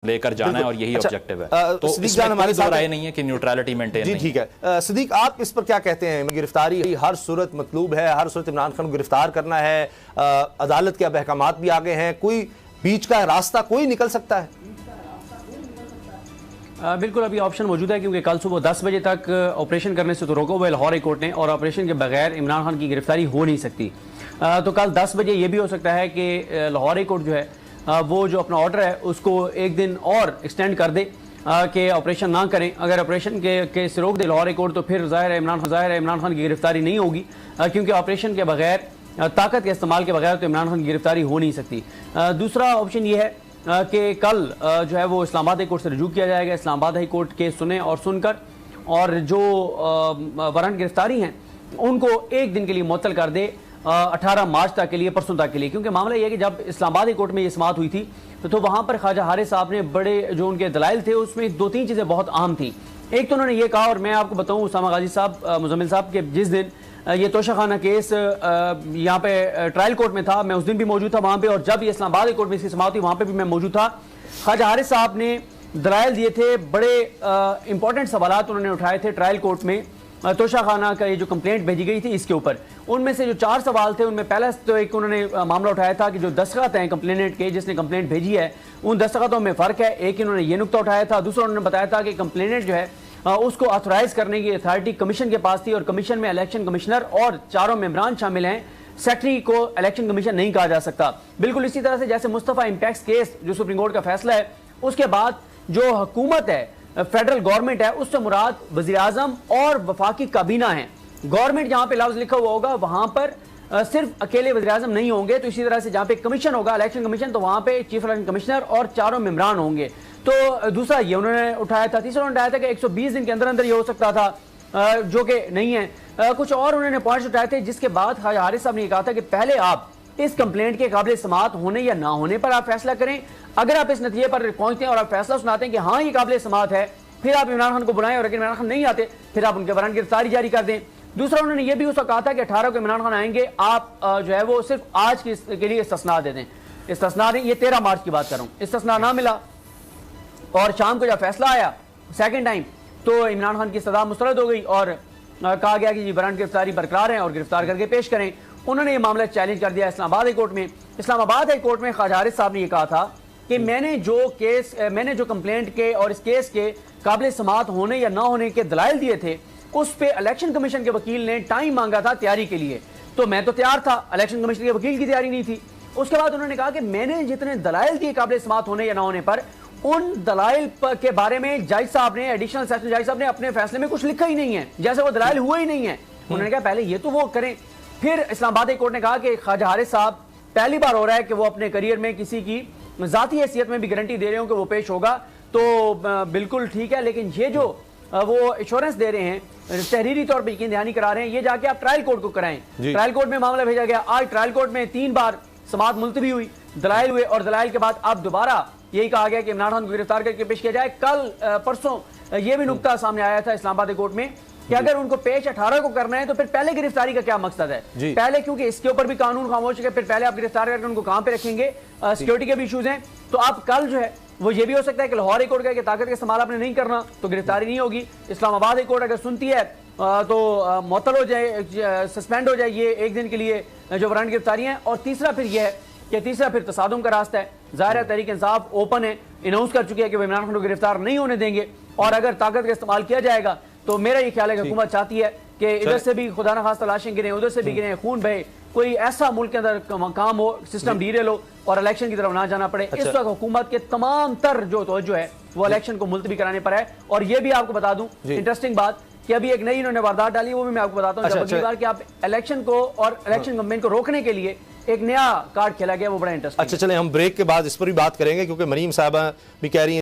लेकर जाना है और यही ऑब्जेक्टिव है। तो इसमें हमारे साथ राय नहीं है कि न्यूट्रलिटी मेंटेन जी ठीक है। सिद्दीक, आप इस पर क्या कहते हैं? गिरफ्तारी हर सूरत मतलूब है, हर सूरत इमरान खान को गिरफ्तार करना है, अदालत के अब अहकामात भी आगे हैं, कोई बीच का रास्ता कोई निकल सकता है? बिल्कुल, अभी ऑप्शन मौजूद है क्योंकि कल सुबह 10 बजे तक ऑपरेशन करने से तो रोका हुआ है लाहौर हाई कोर्ट ने, और ऑपरेशन के बगैर इमरान खान की गिरफ्तारी हो नहीं सकती। तो कल 10 बजे ये भी हो सकता है कि लाहौर हाई कोर्ट जो है वो जो अपना ऑर्डर है उसको एक दिन और एक्सटेंड कर दे कि ऑपरेशन ना करें। अगर ऑपरेशन के से रोक दे लाहौर हाई कोर्ट तो फिर जाहिर है इमरान खान की गिरफ्तारी नहीं होगी, क्योंकि ऑपरेशन के बगैर, ताकत के इस्तेमाल के बगैर तो इमरान खान की गिरफ्तारी हो नहीं सकती। दूसरा ऑप्शन ये है कि कल जो है वो इस्लामाबाद हाई कोर्ट से रजू किया जाएगा। इस्लामाबाद हाई कोर्ट के सुने और सुनकर और जो वारंट गिरफ्तारी हैं उनको एक दिन के लिए मुअत्तल कर दे 18 मार्च तक के लिए, परसों तक के लिए। क्योंकि मामला यह है कि जब इस्लामाबाद हाई कोर्ट में ये समाअत हुई थी तो वहां पर ख्वाजा हारिस साहब ने बड़े जो उनके दलाइल थे उसमें 2-3 चीजें बहुत अहम थी। एक तो उन्होंने ये कहा, और मैं आपको बताऊं उसामा गाजी साहब, मुजम्मिल साहब, के जिस दिन ये तोशाखाना केस यहाँ पे ट्रायल कोर्ट में था, मैं उस दिन भी मौजूद था वहां पे, और जब ये इस्लामाबाद हाई कोर्ट में इसकी समाअत हुई वहां पे भी मैं मौजूद था। ख्वाजा हारिस साहब ने दलाइल दिए थे, बड़े इंपॉर्टेंट सवालात उन्होंने उठाए थे ट्रायल कोर्ट में तोशाखाना का ये जो कंप्लेंट भेजी गई थी इसके ऊपर। उनमें से जो 4 सवाल थे उनमें पहला तो एक उन्होंने मामला उठाया था कि जो दस्तखत हैं कंप्लेनेंट के, जिसने कंप्लेंट भेजी है, उन दस्तखतों में फ़र्क है। एक इन्होंने ये नुकता उठाया था। दूसरा उन्होंने बताया था कि कंप्लेनेंट जो है उसको ऑथोराइज करने की अथॉरिटी कमीशन के पास थी, और कमीशन में इलेक्शन कमिश्नर और 4 मेंबरान शामिल हैं। सेक्रेटरी को इलेक्शन कमीशन नहीं कहा जा सकता। बिल्कुल इसी तरह से जैसे मुस्तफ़ा इम्पैक्ट केस जो सुप्रीम कोर्ट का फैसला है, उसके बाद जो हुकूमत है, फेडरल गवर्नमेंट है, उससे मुराद वज़ीर आज़म और वफाकी काबीना है। गवर्नमेंट जहां पे लफ्ज़ लिखा हुआ होगा वहां पर सिर्फ अकेले वज़ीर आज़म नहीं होंगे। तो इसी तरह से जहां पे कमीशन होगा, इलेक्शन कमीशन, तो वहां पे चीफ इलेक्शन कमिश्नर और 4 मेंबरान होंगे। तो दूसरा ये उन्होंने उठाया था। तीसरा उन्होंने उठाया था कि 120 दिन के अंदर अंदर ये हो सकता था, जो कि नहीं है। कुछ और उन्होंने पॉइंट्स उठाए थे, जिसके बाद ख्वाजा हारिस साहब ने कहा था कि पहले आप इस कंप्लेंट के काबिल समाअत होने या ना होने पर आप फैसला करें। अगर आप इस नतीजे पर पहुंचते हैं और आप फैसला सुनाते हैं कि हाँ ये काबिल समाअत है, फिर आप इमरान खान को बुलाएं, और अगर इमरान खान नहीं आते फिर आप उनके वारंट गिरफ्तारी जारी कर दें। दूसरा उन्होंने ये भी उसका कहा था कि 18 को इमरान खान आएंगे, आप जो है वो सिर्फ आज के लिए इस्तिस्ना दे दें। इस्तिस्ना नहीं, ये 13 मार्च की बात कर रहा हूँ। इस्तिस्ना ना मिला और शाम को जब फैसला आया सेकेंड टाइम तो इमरान खान की इस्तदा मुस्तरद हो गई और कहा गया कि वारंट गिरफ्तारी बरकरार है और गिरफ्तार करके पेश करें। उन्होंने ये मामला चैलेंज कर दिया इस्लामाबाद हाई कोर्ट में। इस्लामाबाद हाई कोर्ट में ख्वाजा हारिस साहब ने यह कहा था कि मैंने जो कंप्लेंट के और इस केस के काबिल समाअत होने या ना होने के दलाइल दिए थे, उस पे इलेक्शन कमीशन के वकील ने टाइम मांगा था तैयारी के लिए। तो मैं तो तैयार था, इलेक्शन कमीशन के वकील की तैयारी नहीं थी। उसके बाद उन्होंने कहा कि मैंने जितने दलाइल दिए काबिल समाअत होने या ना होने पर, उन दलाइल के बारे में जज साहब ने, एडिशनल सेशन जज साहब ने अपने फैसले में कुछ लिखा ही नहीं है, जैसे वो दलाइल हुए ही नहीं है। उन्होंने कहा पहले ये तो वो करें। फिर इस्लामाबाद हाई कोर्ट ने कहा कि ख्वाजा हारिस साहब पहली बार हो रहा है कि वो अपने करियर में किसी की जाती हैसियत में भी गारंटी दे रहे हो कि वो पेश होगा, तो बिल्कुल ठीक है, लेकिन ये जो वो इंश्योरेंस दे रहे हैं, तहरीरी तौर पर यकीन दहानी करा रहे हैं, ये जाके आप ट्रायल कोर्ट को कराएं। ट्रायल कोर्ट में मामला भेजा गया। आज ट्रायल कोर्ट में 3 बार समाअत मुलतवी हुई, दलाइल हुए, और दलाइल के बाद अब दोबारा यही कहा गया कि इमरान खान को गिरफ्तार करके पेश किया जाए। कल परसों ये भी नुकता सामने आया था इस्लामाबाद हाई कोर्ट में कि अगर उनको पेश 18 को करना है तो फिर पहले गिरफ्तारी का क्या मकसद है? पहले, क्योंकि इसके ऊपर भी कानून खामोश है, फिर पहले आप गिरफ्तार करके उनको कहां पे रखेंगे? सिक्योरिटी के भी इश्यूज हैं। तो आप कल जो है वो ये भी हो सकता है कि लाहौर हाई कोर्ट का ताकत का इस्तेमाल आपने नहीं करना तो गिरफ्तारी नहीं होगी। इस्लामाबाद हाई कोर्ट अगर सुनती है तो मुअत्तल हो जाए, सस्पेंड हो जाए ये एक दिन के लिए जो वारंट गिरफ्तारी है। और तीसरा फिर यह है कि तीसरा फिर तसादुम का रास्ता है। ज़ाहिर है तहरीक इंसाफ ओपन है, अनाउंस कर चुकी है कि वो इमरान खान को गिरफ्तार नहीं होने देंगे, और अगर ताकत का इस्तेमाल किया जाएगा तो मेरा ये ख्याल है कि हुकूमत चाहती है कि इधर से भी खुदा न खास्ता लाशें गिरे, उधर से भी गिरे, खून बहे, कोई ऐसा मुल्क के अंदर काम हो, सिस्टम डीरेल हो और इलेक्शन की तरफ ना जाना पड़े। इस वक्त हुकूमत के तमाम तर जो तवज्जो है वो इलेक्शन को मुलतवी कराने पर है। और ये भी आपको बता दूं इंटरेस्टिंग बात कि अभी एक नई इन्होंने वारदात डाली, वो भी मैं आपको बताता हूँ। अगली बार कि आप इलेक्शन को और इलेक्शन कमेंट को रोकने के लिए एक नया कार्ड खेला गया, वो बड़ा इंटरेस्टिंग। अच्छा चले, हम ब्रेक के बाद इस पर भी बात करेंगे क्योंकि मरीम साहबा भी कह रही हैं